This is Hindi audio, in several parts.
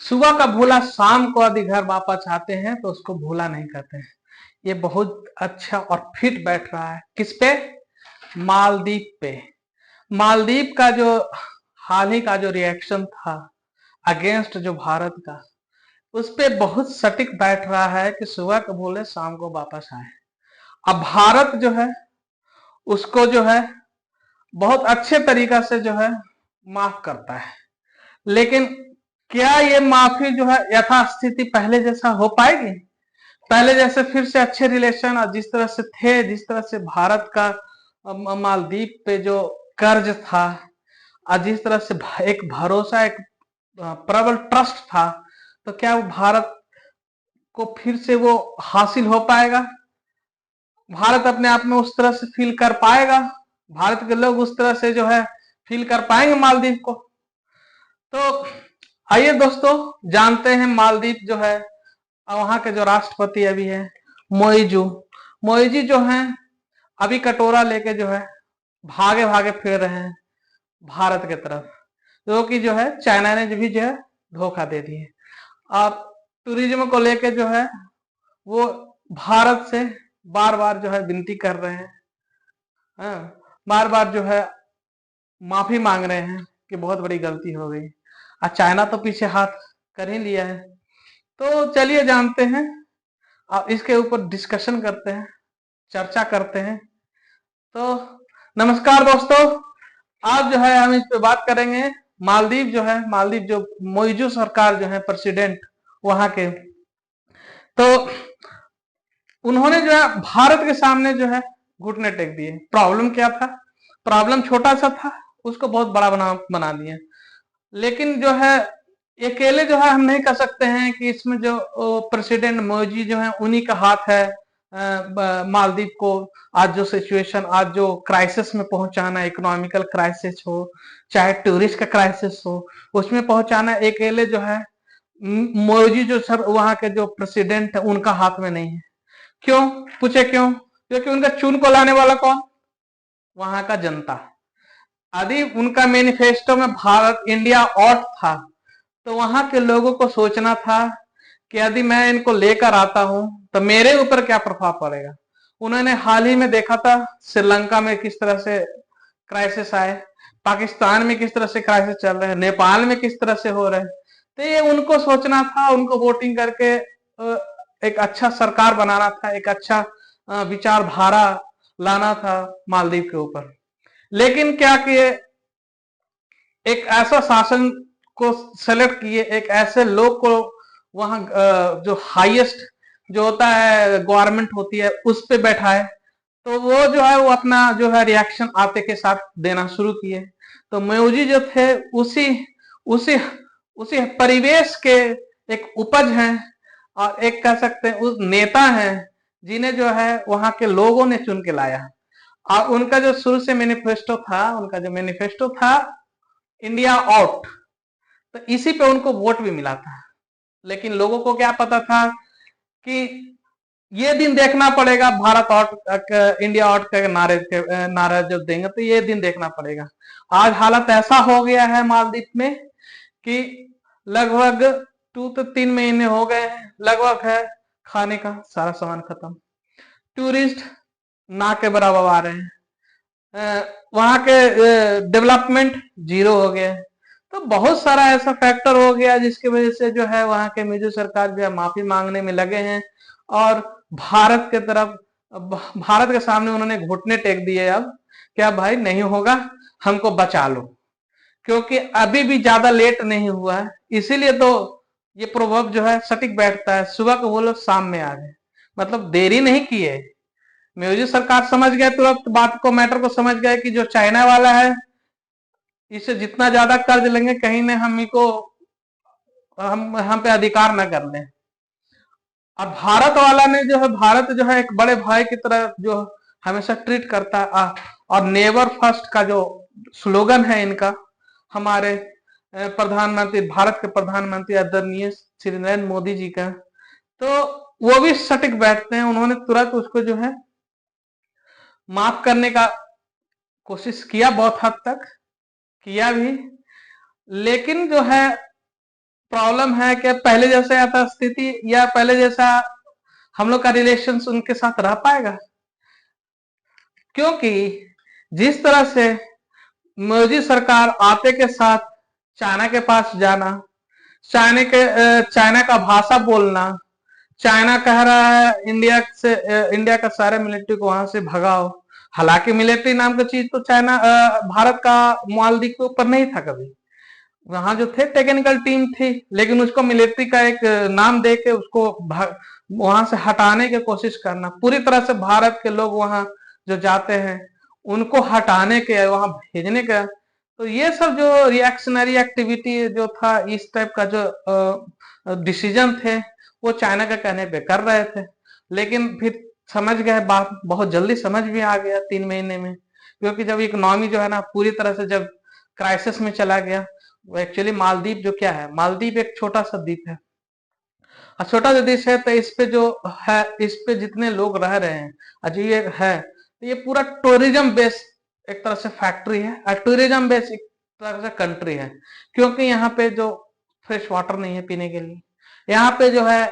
सुबह का भूला शाम को यदि घर वापस आते हैं तो उसको भूला नहीं कहते हैं। ये बहुत अच्छा और फिट बैठ रहा है किस पे? मालदीव पे। मालदीव का जो हाल ही का जो रिएक्शन था अगेंस्ट जो भारत का, उस पे बहुत सटीक बैठ रहा है कि सुबह को भूले शाम को वापस आए। अब भारत जो है उसको जो है बहुत अच्छे तरीका से जो है माफ करता है, लेकिन क्या ये माफी जो है यथास्थिति पहले जैसा हो पाएगी? पहले जैसे फिर से अच्छे रिलेशन और जिस तरह से थे, जिस तरह से भारत का मालदीव पे जो कर्ज था और जिस तरह से एक भरोसा, एक प्रबल ट्रस्ट था, तो क्या वो भारत को फिर से वो हासिल हो पाएगा? भारत अपने आप में उस तरह से फील कर पाएगा? भारत के लोग उस तरह से जो है फील कर पाएंगे मालदीव को? तो आइए दोस्तों जानते हैं मालदीव जो है वहां के जो राष्ट्रपति अभी है मोइजू मोइजी जो हैं अभी कटोरा लेके जो है भागे भागे फिर रहे हैं भारत के तरफ, जो कि जो है चाइना ने भी जो है धोखा दे दिए। और टूरिज्म को लेके जो है वो भारत से बार बार जो है विनती कर रहे हैं, बार बार जो है माफी मांग रहे हैं कि बहुत बड़ी गलती हो गई। और चाइना तो पीछे हाथ कर ही लिया है। तो चलिए जानते हैं, अब इसके ऊपर डिस्कशन करते हैं, चर्चा करते हैं। तो नमस्कार दोस्तों, आज जो है हम इस पे बात करेंगे मालदीव जो है, मालदीव जो मोइजू सरकार जो है प्रेसिडेंट वहां के, तो उन्होंने जो है भारत के सामने जो है घुटने टेक दिए। प्रॉब्लम क्या था? प्रॉब्लम छोटा सा था, उसको बहुत बड़ा बना दिया। लेकिन जो है अकेले जो है हम नहीं कह सकते हैं कि इसमें जो प्रेसिडेंट मोदी जो है उन्हीं का हाथ है मालदीव को आज जो सिचुएशन, आज जो क्राइसिस में पहुंचाना, इकोनॉमिकल क्राइसिस हो चाहे टूरिस्ट का क्राइसिस हो, उसमें पहुंचाना अकेले जो है मोदी जो सर वहां के जो प्रेसिडेंट है उनका हाथ में नहीं है। क्यों? पूछे क्यों? क्योंकि उनका चुन को लाने वाला कौन? वहां का जनता। यदि उनका मैनिफेस्टो में भारत इंडिया आउट था तो वहां के लोगों को सोचना था कि यदि मैं इनको लेकर आता हूं तो मेरे ऊपर क्या प्रभाव पड़ेगा। उन्होंने हाल ही में देखा था श्रीलंका में किस तरह से क्राइसिस आए, पाकिस्तान में किस तरह से क्राइसिस चल रहे हैं, नेपाल में किस तरह से हो रहे हैं। तो ये उनको सोचना था, उनको वोटिंग करके एक अच्छा सरकार बनाना था, एक अच्छा विचारधारा लाना था मालदीव के ऊपर। लेकिन क्या किए, एक ऐसा शासन को सेलेक्ट किए, एक ऐसे लोग को वहां जो हाईएस्ट जो होता है गवर्नमेंट होती है उस पे बैठाए, तो वो जो है वो अपना जो है रिएक्शन आते के साथ देना शुरू किए। तो मोदी जो थे उसी उसी उसी परिवेश के एक उपज हैं, और एक कह सकते हैं उस नेता हैं जिन्हें जो है वहां के लोगों ने चुन के लाया। और उनका जो शुरू से मैनिफेस्टो था, उनका जो मैनिफेस्टो था इंडिया आउट, तो इसी पे उनको वोट भी मिला था। लेकिन लोगों को क्या पता था कि ये दिन देखना पड़ेगा, भारत आउट इंडिया आउट का नारे जब देंगे तो ये दिन देखना पड़ेगा। आज हालत ऐसा हो गया है मालदीव में कि लगभग 2 से 3 महीने हो गए हैं, लगभग है खाने का सारा सामान खत्म। टूरिस्ट ना के बराबर आ रहे हैं, वहां के डेवलपमेंट जीरो हो गया है। तो बहुत सारा ऐसा फैक्टर हो गया जिसकी वजह से जो है वहां के मिजो सरकार जो है माफी मांगने में लगे हैं, और भारत के तरफ, भारत के सामने उन्होंने घुटने टेक दिए। अब क्या भाई नहीं होगा, हमको बचा लो, क्योंकि अभी भी ज्यादा लेट नहीं हुआ है। इसीलिए तो ये प्रोवर्ब जो है सटीक बैठता है, सुबह को बोलो शाम में आ गए, मतलब देरी नहीं किए। मोदी सरकार समझ गए तुरंत बात को, मैटर को समझ गए कि जो चाइना वाला है इससे जितना ज्यादा कर्ज लेंगे कहीं ने हम को हम पे अधिकार न कर ले। और भारत वाला ने जो है, भारत जो है एक बड़े भाई की तरह जो हमेशा ट्रीट करता है। और नेवर फर्स्ट का जो स्लोगन है इनका, हमारे प्रधानमंत्री, भारत के प्रधानमंत्री आदरणीय श्री नरेंद्र मोदी जी का, तो वो भी सटीक बैठते हैं। उन्होंने तुरंत उसको जो है माफ करने का कोशिश किया, बहुत हद तक किया भी। लेकिन जो है प्रॉब्लम है कि पहले जैसा यथास्थिति या पहले जैसा हम लोग का रिलेशन उनके साथ रह पाएगा, क्योंकि जिस तरह से मोदी सरकार आते के साथ चाइना के पास जाना, चाइना का भाषा बोलना, चाइना कह रहा है इंडिया का सारे मिलिट्री को वहां से भगाओ। हालांकि मिलिट्री नाम की चीज तो चाइना भारत का मालदीव के ऊपर नहीं था कभी। वहां जो थे टेक्निकल टीम थी, लेकिन उसको मिलिट्री का एक नाम दे के उसको वहां से हटाने की कोशिश करना, पूरी तरह से भारत के लोग वहां जो जाते हैं उनको हटाने के, वहां भेजने का। तो ये सब जो रिएक्शनरी एक्टिविटी जो था, इस टाइप का जो डिसीजन थे, वो चाइना के कहने पे कर रहे थे। लेकिन फिर समझ गए बात, बहुत जल्दी समझ भी आ गया 3 महीने में, क्योंकि जब इकोनॉमी जो है ना पूरी तरह से जब क्राइसिस में चला गया। वो एक्चुअली मालदीव जो क्या है, मालदीव एक छोटा सा द्वीप है, और छोटा सा देश है, तो इस पे जो है, इस पे जितने लोग रह रहे हैं अजीब है, तो ये पूरा टूरिज्म बेस्ड एक तरह से फैक्ट्री है, और टूरिज्म बेस्ड एक तरह से कंट्री है, क्योंकि यहाँ पे जो फ्रेश वाटर नहीं है पीने के लिए, यहाँ पे जो है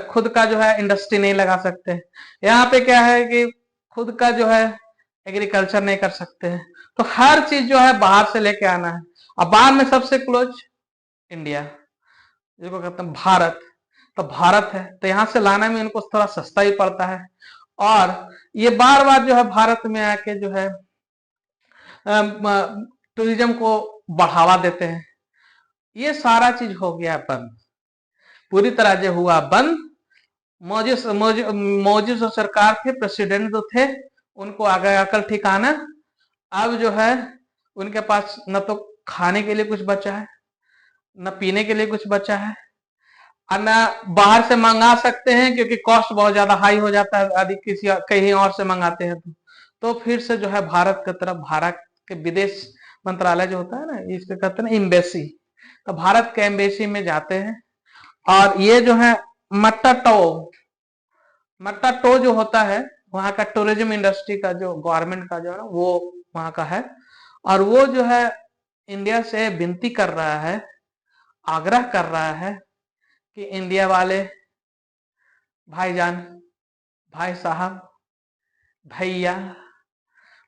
खुद का जो है इंडस्ट्री नहीं लगा सकते, यहाँ पे क्या है कि खुद का जो है एग्रीकल्चर नहीं कर सकते हैं, तो हर चीज जो है बाहर से लेके आना है। अब बाहर में सबसे क्लोज इंडिया, जिसको कहते हैं भारत, तो भारत है, तो यहाँ से लाना में इनको थोड़ा सस्ता ही पड़ता है, और ये बार बार जो है भारत में आके जो है टूरिज्म को बढ़ावा देते हैं। ये सारा चीज हो गया बंद, पूरी तरह जो हुआ बंद। मौजूद जो सरकार थे, प्रेसिडेंट जो थे, उनको आ गया अकल ठिकाना। अब जो है उनके पास न तो खाने के लिए कुछ बचा है, न पीने के लिए कुछ बचा है, और न बाहर से मंगा सकते हैं, क्योंकि कॉस्ट बहुत ज्यादा हाई हो जाता है यदि किसी कहीं और से मंगाते हैं तो फिर से जो है भारत की तरफ, भारत के विदेश मंत्रालय जो होता है ना, इसके कहते हैं एम्बेसी, तो भारत के एम्बेसी में जाते हैं। और ये जो है मट्टा टो जो होता है, वहां का टूरिज्म इंडस्ट्री का जो गवर्नमेंट का जो है ना, वो वहां का है, और वो जो है इंडिया से विनती कर रहा है, आग्रह कर रहा है कि इंडिया वाले भाईजान, भाई साहब, भैया,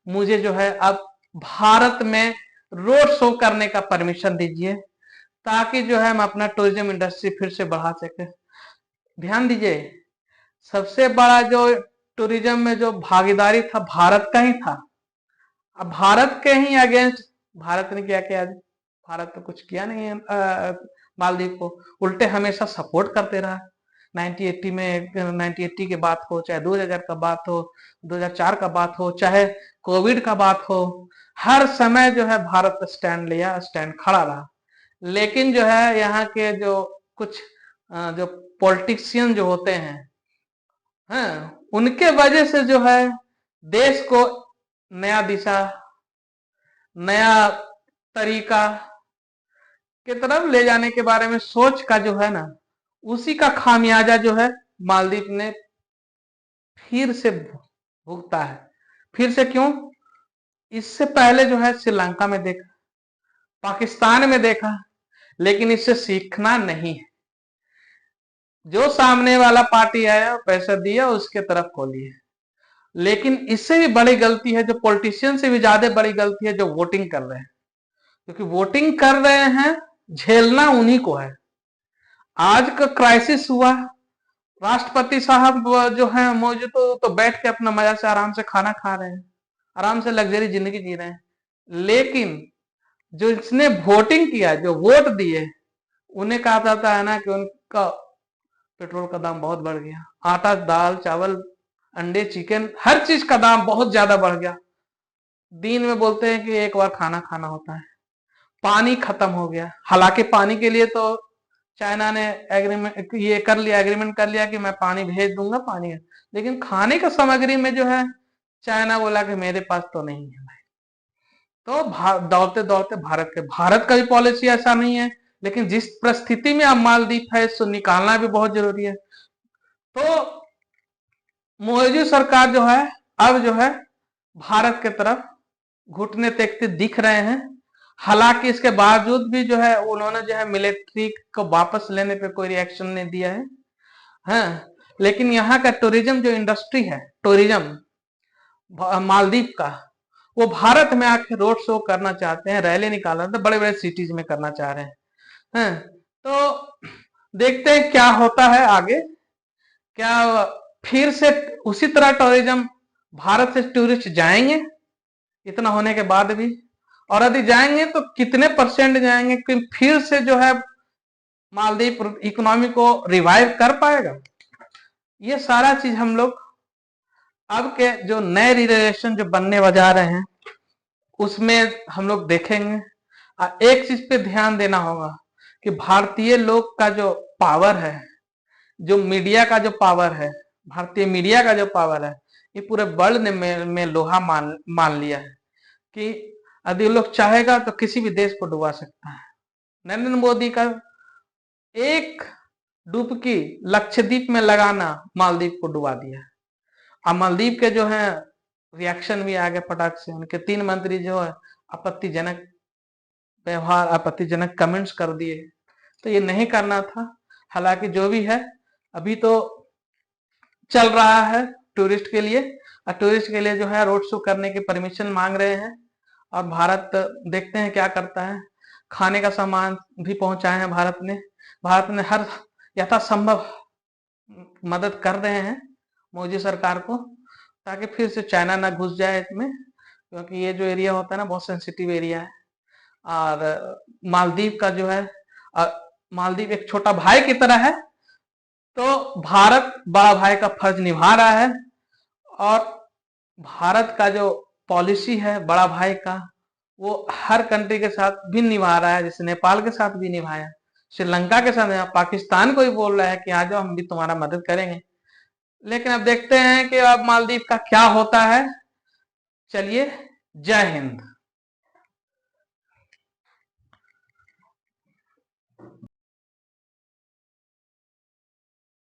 मुझे जो है अब भारत में रोड शो करने का परमिशन दीजिए, ताकि जो है हम अपना टूरिज्म इंडस्ट्री फिर से बढ़ा सके। ध्यान दीजिए, सबसे बड़ा जो टूरिज्म में जो भागीदारी था भारत का ही था। अब भारत के ही अगेंस्ट भारत ने क्या किया? भारत तो कुछ किया नहीं है मालदीव को, उल्टे हमेशा सपोर्ट करते रहा। 1980 में, 1980 की बात हो, चाहे 2000 का बात हो, 2004 का बात हो, चाहे कोविड का बात हो, हर समय जो है भारत स्टैंड लिया, स्टैंड खड़ा रहा। लेकिन जो है यहाँ के जो कुछ जो पॉलिटिशियन जो होते हैं, हाँ, उनके वजह से जो है देश को नया दिशा, नया तरीका की तरफ ले जाने के बारे में सोच का जो है ना, उसी का खामियाजा जो है मालदीव ने फिर से भुगता है। फिर से क्यों? इससे पहले जो है श्रीलंका में देखा, पाकिस्तान में देखा, लेकिन इससे सीखना नहीं है। जो सामने वाला पार्टी आया, पैसा दिया, उसके तरफ खोली है। लेकिन इससे भी बड़ी गलती है, जो पॉलिटिशियन से भी ज्यादा बड़ी गलती है, जो वोटिंग कर रहे हैं, क्योंकि वोटिंग कर रहे हैं, झेलना उन्हीं को है। आज का क्राइसिस हुआ, राष्ट्रपति साहब जो है मौजूद तो बैठ के अपना मजा से आराम से खाना खा रहे हैं, आराम से लग्जरी जिंदगी जी रहे हैं। लेकिन जो इसने वोटिंग किया, जो वोट दिए, उन्हें कहा जाता है ना कि उनका पेट्रोल का दाम बहुत बढ़ गया, आटा, दाल, चावल, अंडे, चिकन, हर चीज का दाम बहुत ज्यादा बढ़ गया। दिन में बोलते हैं कि एक बार खाना खाना होता है। पानी खत्म हो गया, हालांकि पानी के लिए तो चाइना ने एग्रीमेंट कर लिया कि मैं पानी भेज दूंगा, पानी है, लेकिन खाने का सामग्री में जो है चाइना बोला कि मेरे पास तो नहीं है भाई। तो दौड़ते दौड़ते भारत का भी पॉलिसी ऐसा नहीं है, लेकिन जिस परिस्थिति में अब मालदीव है, इसको निकालना भी बहुत जरूरी है। तो मोदी सरकार जो है अब जो है भारत के तरफ घुटने टेकते दिख रहे हैं। हालांकि इसके बावजूद भी जो है उन्होंने जो है मिलिट्री को वापस लेने पे कोई रिएक्शन नहीं दिया है। हाँ, लेकिन यहाँ का टूरिज्म जो इंडस्ट्री है, टूरिज्म मालदीव का, वो भारत में आके रोड शो करना चाहते हैं, रैली निकालना, तो बड़े बड़े सिटीज में करना चाह रहे हैं। हाँ, तो देखते हैं क्या होता है आगे। क्या फिर से उसी तरह टूरिज्म भारत से टूरिस्ट जाएंगे इतना होने के बाद भी? और यदि जाएंगे तो कितने परसेंट जाएंगे कि फिर से जो है मालदीव इकोनॉमी को रिवाइव कर पाएगा? ये सारा चीज हम लोग अब के जो नए रिलेशन जो बनने जा रहे हैं उसमें हम लोग देखेंगे। एक चीज पे ध्यान देना होगा कि भारतीय लोग का जो पावर है, जो मीडिया का जो पावर है, भारतीय मीडिया का जो पावर है, ये पूरे वर्ल्ड में लोहा मान लिया है कि यदि लोग चाहेगा तो किसी भी देश को डुबा सकता है। नरेंद्र मोदी का एक डुबकी लक्षद्वीप में लगाना मालदीव को डुबा दिया। अब मालदीव के जो है रिएक्शन भी आ गए फटाक से, उनके 3 मंत्री जो है आपत्तिजनक व्यवहार, आपत्तिजनक कमेंट्स कर दिए। तो ये नहीं करना था। हालांकि जो भी है अभी तो चल रहा है टूरिस्ट के लिए, और टूरिस्ट के लिए जो है रोड शो करने की परमिशन मांग रहे हैं। और भारत देखते हैं क्या करता है। खाने का सामान भी पहुंचाए हैं भारत ने हर यथासंभव मदद कर रहे हैं मोदी सरकार को, ताकि फिर से चाइना ना घुस जाए इसमें, क्योंकि ये जो एरिया होता है ना बहुत सेंसिटिव एरिया है। और मालदीव का जो है, मालदीव एक छोटा भाई की तरह है, तो भारत बड़ा भाई का फर्ज निभा रहा है। और भारत का जो पॉलिसी है बड़ा भाई का, वो हर कंट्री के साथ भी निभा रहा है, जैसे नेपाल के साथ भी निभाया, श्रीलंका के साथ, पाकिस्तान को भी बोल रहा है कि आ जाओ हम भी तुम्हारा मदद करेंगे। लेकिन अब देखते हैं कि अब मालदीव का क्या होता है। चलिए, जय हिंद।